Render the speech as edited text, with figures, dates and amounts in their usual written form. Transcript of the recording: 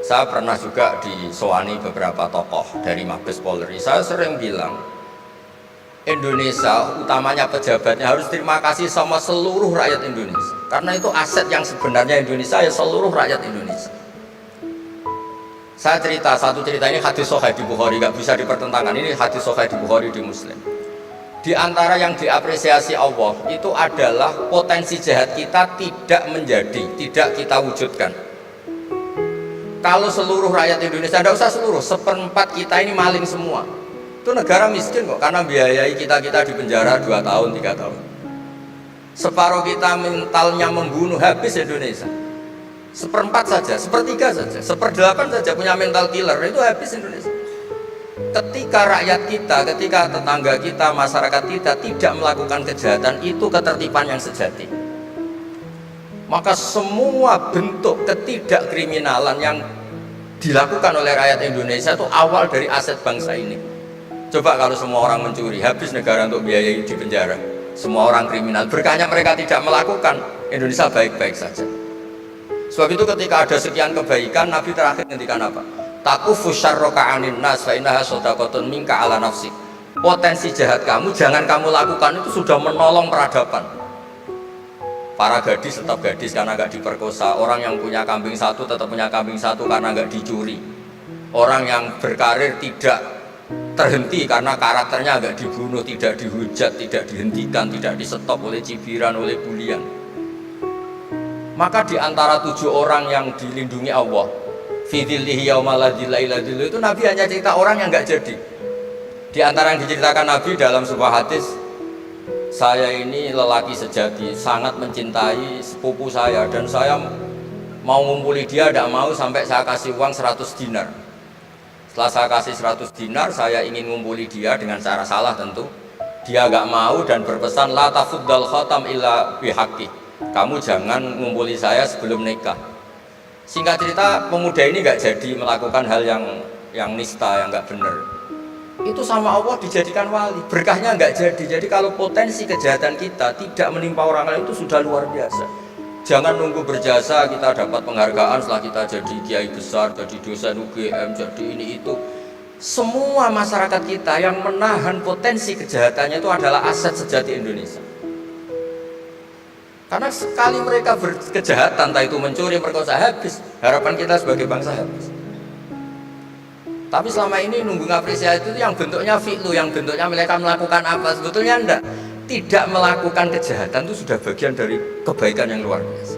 Saya pernah juga disowani beberapa tokoh dari Mabes Polri. Saya sering bilang, Indonesia utamanya pejabatnya harus terima kasih sama seluruh rakyat Indonesia, karena itu aset yang sebenarnya Indonesia ya seluruh rakyat Indonesia. Saya satu cerita, ini hadis sahih di Bukhari, nggak bisa dipertentangkan. Ini hadis sahih di Bukhari, di Muslim. Di antara yang diapresiasi Allah itu adalah potensi jahat kita tidak menjadi, tidak kita wujudkan. Kalau seluruh rakyat Indonesia, tidak usah seluruh, seperempat kita ini maling semua, itu negara miskin kok, karena biayai kita di penjara 2 tahun, 3 tahun. Separuh kita mentalnya membunuh, habis Indonesia. Seperempat saja, sepertiga saja, 1/8 saja punya mental killer, itu habis Indonesia. Ketika rakyat kita, ketika tetangga kita, masyarakat kita tidak melakukan kejahatan, itu ketertiban yang sejati. Maka semua bentuk ketidakkriminalan yang dilakukan oleh rakyat Indonesia itu awal dari aset bangsa ini. Coba kalau semua orang mencuri, habis negara untuk biayai di penjara. Semua orang kriminal, berkahnya mereka tidak melakukan, Indonesia baik-baik saja. Sebab itu ketika ada sekian kebaikan, Nabi terakhir ngendikan apa? Takufu syarroka anin nas fa innaha shadaqatun minka ala nafsik. Potensi jahat kamu jangan kamu lakukan, itu sudah menolong peradaban. Para gadis tetap gadis karena nggak diperkosa. Orang yang punya kambing satu tetap punya kambing satu karena nggak dicuri. Orang yang berkarir tidak terhenti karena karakternya nggak dibunuh, tidak dihujat, tidak dihentikan, tidak disetop oleh cibiran, oleh bulian. Maka di antara 7 orang yang dilindungi Allah, fi dzillihi yauma la dzilla illa dzilluh, itu Nabi hanya cerita orang yang nggak jadi. Di antara yang diceritakan Nabi dalam sebuah hadis, saya ini lelaki sejati, sangat mencintai sepupu saya, dan saya mau ngumpuli dia, tidak mau sampai saya kasih uang 100 dinar. Setelah saya kasih 100 dinar, saya ingin ngumpuli dia dengan cara salah tentu. Dia gak mau dan berpesan, la tafuddal khatam illa bihaqqi. Kamu jangan ngumpuli saya sebelum nikah. Singkat cerita, pemuda ini gak jadi melakukan hal yang nista, yang gak benar. Itu sama Allah dijadikan wali, berkahnya nggak jadi. Jadi kalau potensi kejahatan kita tidak menimpa orang lain itu sudah luar biasa. Jangan nunggu berjasa kita dapat penghargaan setelah kita jadi kiai besar, jadi dosen UGM, jadi ini itu. Semua masyarakat kita yang menahan potensi kejahatannya itu adalah aset sejati Indonesia. Karena sekali mereka berkejahatan, entah itu mencuri, merkosa, habis harapan kita sebagai bangsa habis. Tapi selama ini nunggu ngapresiasi itu yang bentuknya fi'lu, yang bentuknya mereka melakukan apa, sebetulnya tidak melakukan kejahatan itu sudah bagian dari kebaikan yang luar biasa.